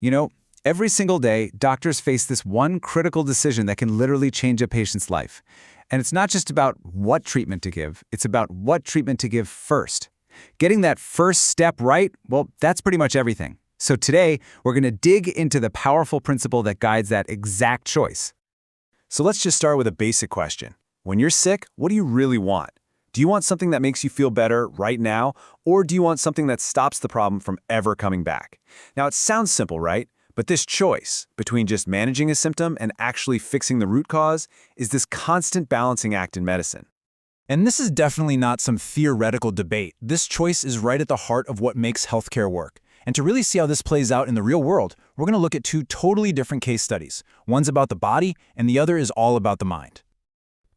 You know, every single day, doctors face this one critical decision that can literally change a patient's life. And it's not just about what treatment to give, it's about what treatment to give first. Getting that first step right, well, that's pretty much everything. So today, we're going to dig into the powerful principle that guides that exact choice. So let's just start with a basic question. When you're sick, what do you really want? Do you want something that makes you feel better right now, or do you want something that stops the problem from ever coming back? Now, it sounds simple, right? But this choice between just managing a symptom and actually fixing the root cause is this constant balancing act in medicine. And this is definitely not some theoretical debate. This choice is right at the heart of what makes healthcare work. And to really see how this plays out in the real world, we're going to look at two totally different case studies. One's about the body, and the other is all about the mind.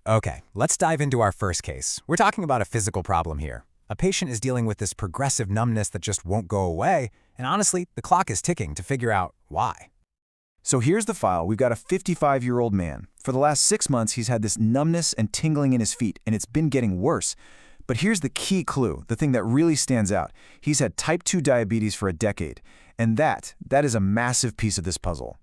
Okay, let's dive into our first case. We're talking about a physical problem here. A patient is dealing with this progressive numbness that just won't go away, and honestly, the clock is ticking to figure out why. So here's the file. We've got a 55-year-old man. For the last 6 months, he's had this numbness and tingling in his feet, and it's been getting worse. But here's the key clue, the thing that really stands out. He's had type 2 diabetes for a decade, and that is a massive piece of this puzzle.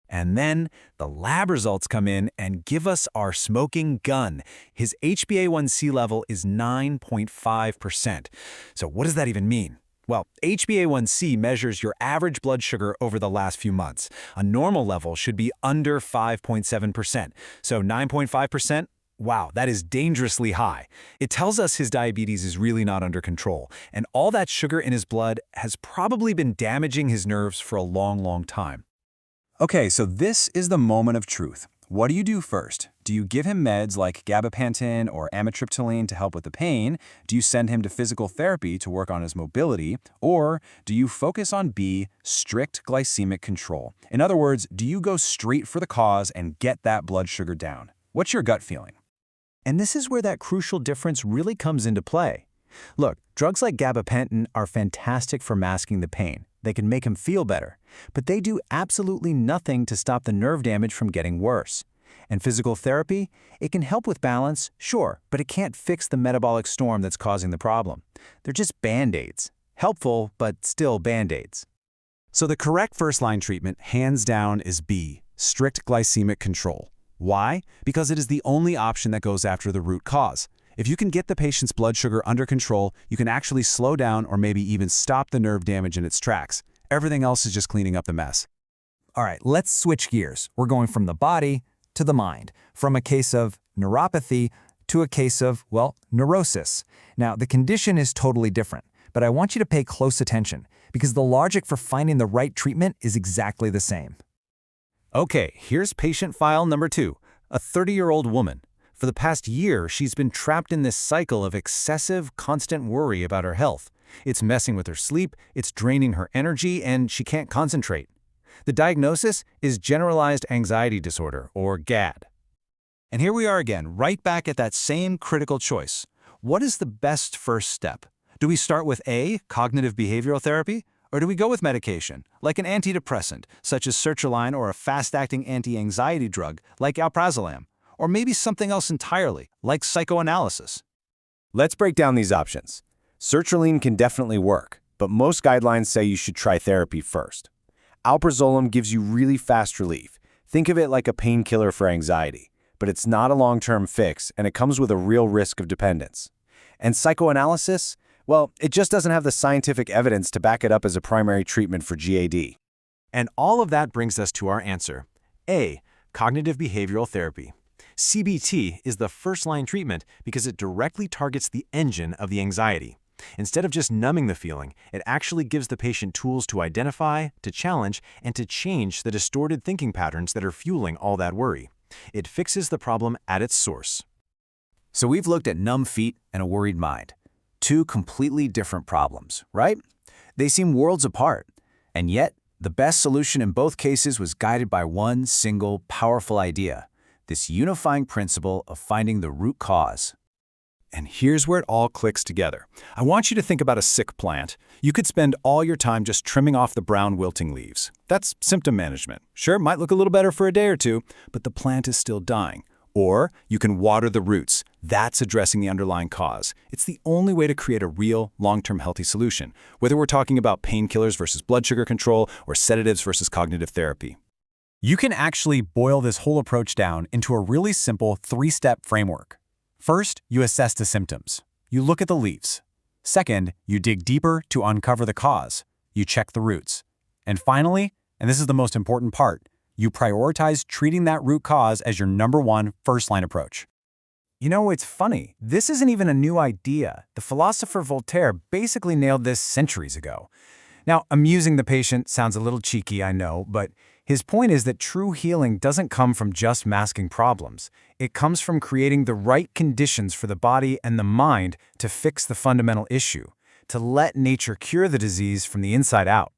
And then the lab results come in and give us our smoking gun. His HbA1c level is 9.5%. So what does that even mean? Well, HbA1c measures your average blood sugar over the last few months. A normal level should be under 5.7%. So 9.5%? Wow, that is dangerously high. It tells us his diabetes is really not under control, and all that sugar in his blood has probably been damaging his nerves for a long, long time. Okay, so this is the moment of truth. What do you do first? Do you give him meds like gabapentin or amitriptyline to help with the pain? Do you send him to physical therapy to work on his mobility? Or do you focus on B, strict glycemic control? In other words, do you go straight for the cause and get that blood sugar down? What's your gut feeling? And this is where that crucial difference really comes into play. Look, drugs like gabapentin are fantastic for masking the pain. They can make him feel better, but they do absolutely nothing to stop the nerve damage from getting worse. And physical therapy, it can help with balance, sure, but it can't fix the metabolic storm that's causing the problem. They're just Band-Aids. Helpful, but still Band-Aids. So the correct first-line treatment, hands down, is B, strict glycemic control. Why? Because it is the only option that goes after the root cause. If you can get the patient's blood sugar under control, you can actually slow down or maybe even stop the nerve damage in its tracks. Everything else is just cleaning up the mess. All right, let's switch gears. We're going from the body to the mind, from a case of neuropathy to a case of, well, neurosis. Now, the condition is totally different, but I want you to pay close attention because the logic for finding the right treatment is exactly the same. Okay, here's patient file number 2, a 30-year-old woman. For the past year, she's been trapped in this cycle of excessive, constant worry about her health. It's messing with her sleep, it's draining her energy, and she can't concentrate. The diagnosis is generalized anxiety disorder, or GAD. And here we are again, right back at that same critical choice. What is the best first step? Do we start with A, cognitive behavioral therapy? Or do we go with medication, like an antidepressant, such as sertraline, or a fast-acting anti-anxiety drug, like alprazolam? Or maybe something else entirely, like psychoanalysis? Let's break down these options. Sertraline can definitely work, but most guidelines say you should try therapy first. Alprazolam gives you really fast relief. Think of it like a painkiller for anxiety, but it's not a long-term fix, and it comes with a real risk of dependence. And psychoanalysis? Well, it just doesn't have the scientific evidence to back it up as a primary treatment for GAD. And all of that brings us to our answer. A, cognitive behavioral therapy. CBT is the first-line treatment because it directly targets the engine of the anxiety. Instead of just numbing the feeling, it actually gives the patient tools to identify, to challenge, and to change the distorted thinking patterns that are fueling all that worry. It fixes the problem at its source. So we've looked at numb feet and a worried mind. Two completely different problems, right? They seem worlds apart, and yet the best solution in both cases was guided by one single powerful idea, this unifying principle of finding the root cause. And here's where it all clicks together. I want you to think about a sick plant. You could spend all your time just trimming off the brown wilting leaves. That's symptom management. Sure, it might look a little better for a day or two, but the plant is still dying. Or you can water the roots. That's addressing the underlying cause. It's the only way to create a real, long-term healthy solution, whether we're talking about painkillers versus blood sugar control or sedatives versus cognitive therapy. You can actually boil this whole approach down into a really simple 3-step framework. First, you assess the symptoms. You look at the leaves. Second, you dig deeper to uncover the cause. You check the roots. And finally, and this is the most important part, you prioritize treating that root cause as your #1 first-line approach. You know, it's funny. This isn't even a new idea. The philosopher Voltaire basically nailed this centuries ago. Now, amusing the patient sounds a little cheeky, I know, but his point is that true healing doesn't come from just masking problems. It comes from creating the right conditions for the body and the mind to fix the fundamental issue, to let nature cure the disease from the inside out.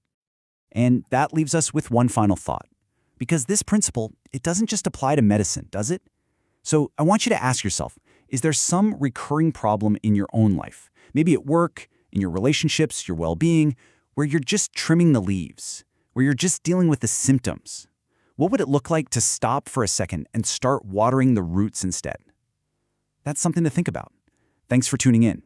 And that leaves us with one final thought. Because this principle, it doesn't just apply to medicine, does it? So I want you to ask yourself, is there some recurring problem in your own life, maybe at work, in your relationships, your well-being, where you're just trimming the leaves, where you're just dealing with the symptoms? What would it look like to stop for a second and start watering the roots instead? That's something to think about. Thanks for tuning in.